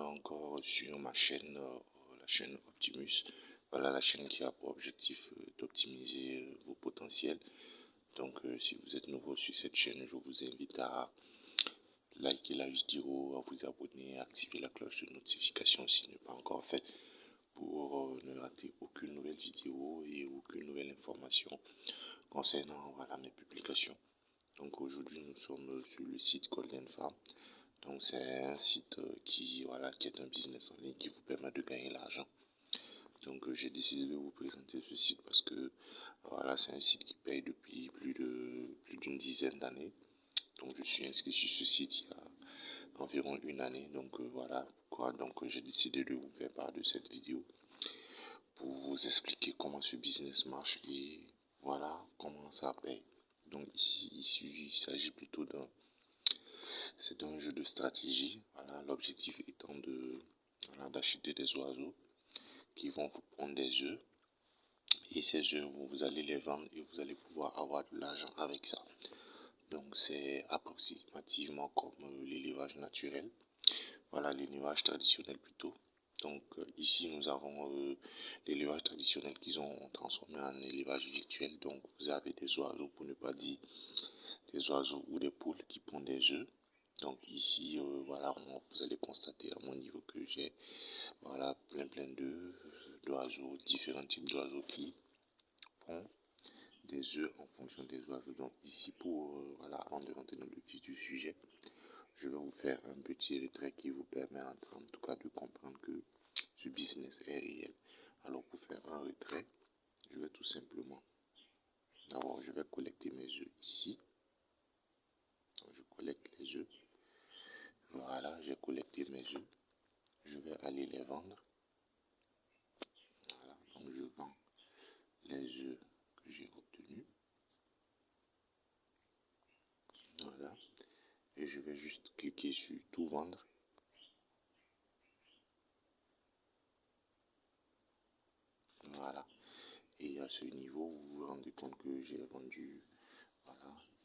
encore sur ma chaîne, la chaîne Optimus. Voilà la chaîne qui a pour objectif d'optimiser vos potentiels. Donc si vous êtes nouveau sur cette chaîne, je vous invite à liker la vidéo, à vous abonner, à activer la cloche de notification si ce n'est pas encore fait pour ne rater aucune nouvelle vidéo et aucune nouvelle information concernant mes publications. Donc aujourd'hui nous sommes sur le site Golden Farm. Donc c'est un site qui est un business en ligne qui vous permet de gagner l'argent. Donc j'ai décidé de vous présenter ce site parce que c'est un site qui paye depuis plus d'une dizaine d'années. Donc je suis inscrit sur ce site il y a environ une année. Donc voilà pourquoi j'ai décidé de vous faire part de cette vidéo pour vous expliquer comment ce business marche et voilà comment ça paye. Donc ici il s'agit plutôt d'un jeu de stratégie. L'objectif étant d'acheter des oiseaux qui vont vous prendre des œufs. Et ces œufs, vous allez les vendre et vous allez pouvoir avoir de l'argent avec ça. Donc c'est approximativement comme l'élevage naturel. L'élevage traditionnel plutôt. Donc ici nous avons l'élevage traditionnel qu'ils ont transformé en élevage virtuel. Donc vous avez des oiseaux, pour ne pas dire des oiseaux ou des poules qui pondent des œufs. Donc ici vous allez constater à mon niveau que j'ai plein d'oiseaux, différents types d'oiseaux qui pondent des œufs en fonction des oiseaux. Donc ici avant de rentrer dans le vif du sujet, je vais vous faire un petit retrait qui vous permet en tout cas de comprendre que ce business est réel. Alors pour faire un retrait, je vais tout simplement, d'abord je vais collecter mes œufs ici. Donc, je collecte les œufs. Voilà, j'ai collecté mes œufs. Je vais aller les vendre. Voilà, donc je vends les œufs que j'ai obtenus. Voilà, et je vais juste cliquer sur tout vendre. Voilà, et à ce niveau, vous vous rendez compte que j'ai vendu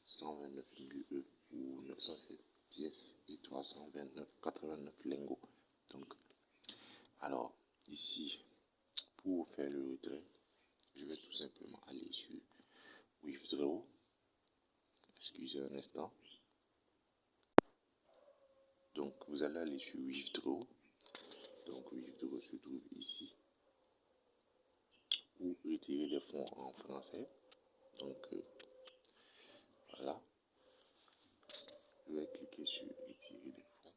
129 000 œufs ou 916 pièces et 89 lingots. Donc, alors ici, pour faire le retrait, je vais tout simplement aller sur Withdraw. Excusez un instant. Donc vous allez aller sur Withdraw. Donc Withdraw se trouve ici. Ou retirer les fonds en français. Donc voilà. Je vais cliquer sur retirer les fonds.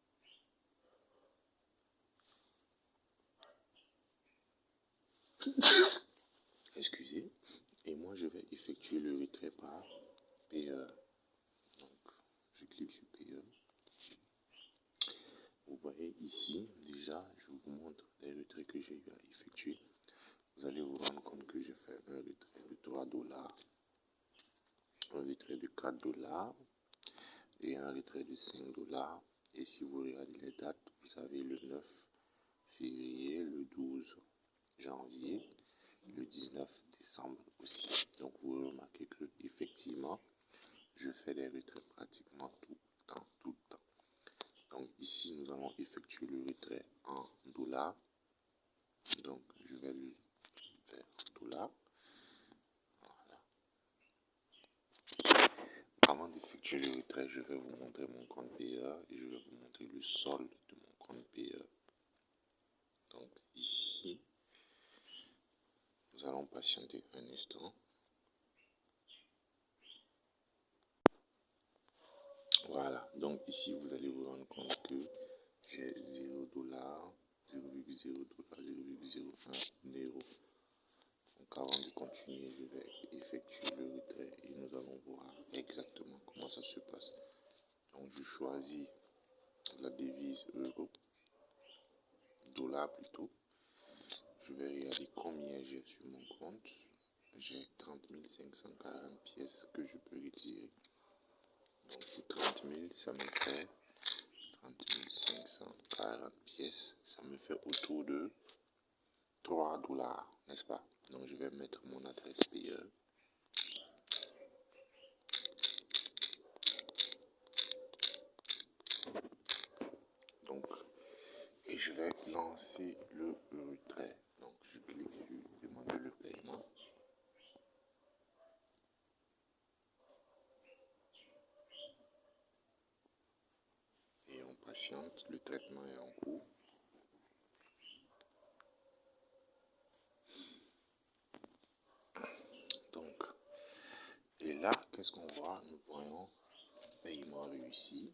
Excusez. Et moi je vais effectuer le retrait par payeur. Donc je clique sur payeur. Vous voyez ici, déjà, je vous montre les retraits que j'ai eu à effectuer. Vous allez vous rendre compte que j'ai fait un retrait de 3 $, un retrait de 4 $ et un retrait de 5 $. Et si vous regardez les dates, vous avez le 9 février, le 12 janvier, le 19 décembre aussi. Donc vous remarquez que effectivement, je fais des retraits pratiquement tout le temps. Donc ici, nous allons effectuer le retrait en $. Donc je vais le faire en $. Voilà. Avant d'effectuer le retrait, je vais vous montrer mon compte payeur et je vais vous montrer le solde de mon compte payeur. Donc ici, nous allons patienter un instant. Voilà, donc ici vous allez vous rendre compte que j'ai 0 $, 0,0 $, 0,01 €. Donc avant de continuer, je vais effectuer le retrait et nous allons voir exactement comment ça se passe. Donc je choisis la devise euro, dollar plutôt. Je vais regarder combien j'ai sur mon compte. J'ai 30 540 pièces que je peux retirer. Donc pour 30 000, ça me fait 30 540 pièces. Ça me fait autour de 3 $, n'est-ce pas? Donc je vais mettre mon adresse payeur. Donc, et je vais lancer le retrait. Donc je clique sur demander le paiement. Et on patiente, le traitement est en cours. Donc, et là, qu'est-ce qu'on voit? Nous voyons paiement réussi.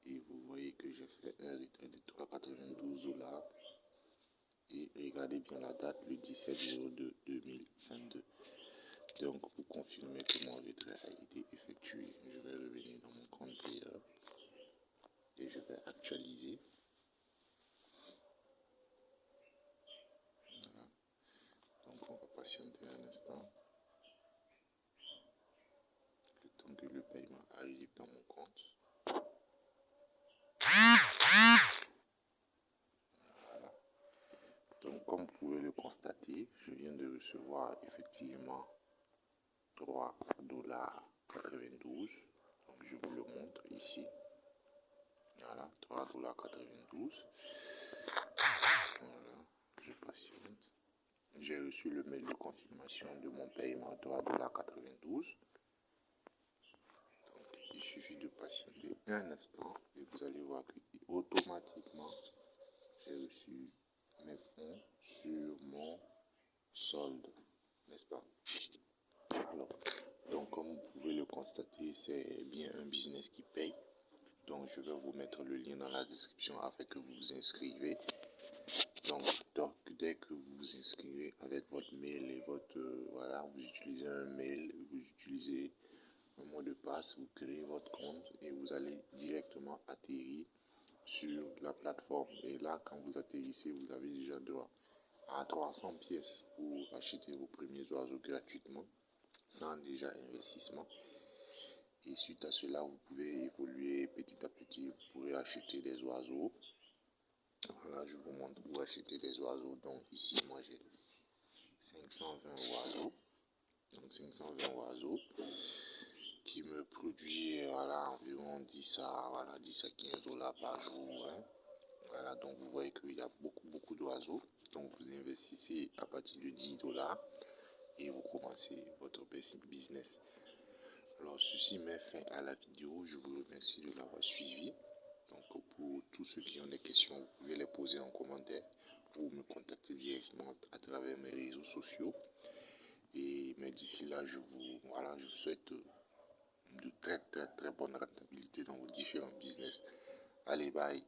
Et vous voyez que j'ai fait un retrait de 3,92 $. Et regardez bien la date, le 17/02/2022. Donc, pour confirmer que mon retrait a été effectué, je vais revenir dans mon compte payeur et je vais actualiser. Voilà. Donc, on va patienter un instant. Le temps que le paiement arrive dans mon compte. Voilà. Donc, comme vous pouvez le constater, je viens de recevoir effectivement 3,92 $. Donc, je vous le montre ici. Voilà, 3,92 $. Voilà, je patiente. J'ai reçu le mail de confirmation de mon paiement 3,92 $. Donc, il suffit de patienter un instant et vous allez voir que automatiquement, j'ai reçu mes fonds sur mon solde, n'est-ce pas? Alors, donc, comme vous pouvez le constater, c'est bien un business qui paye. Donc, je vais vous mettre le lien dans la description afin que vous vous inscrivez. Donc, dès que vous vous inscrivez avec votre mail et votre... voilà, vous utilisez un mail, vous utilisez un mot de passe, vous créez votre compte et vous allez directement atterrir sur la plateforme. Et là, quand vous atterrissez, vous avez déjà droit à 300 pièces pour acheter vos premiers oiseaux gratuitement, sans déjà investissement. Et suite à cela, vous pouvez évoluer petit à petit. Vous pourrez acheter des oiseaux. Voilà, je vous montre où acheter des oiseaux. Donc ici, moi j'ai 520 oiseaux. Donc 520 oiseaux qui me produit voilà, environ 10 à 15 $ par jour. Hein. Voilà, donc vous voyez qu'il y a beaucoup d'oiseaux. Donc vous investissez à partir de 10 $ et vous commencez votre business. Alors ceci met fin à la vidéo. Je vous remercie de l'avoir suivi. Donc pour tous ceux qui ont des questions, vous pouvez les poser en commentaire ou me contacter directement à travers mes réseaux sociaux. Mais d'ici là, je vous souhaite de très bonnes rentabilités dans vos différents business. Allez, bye.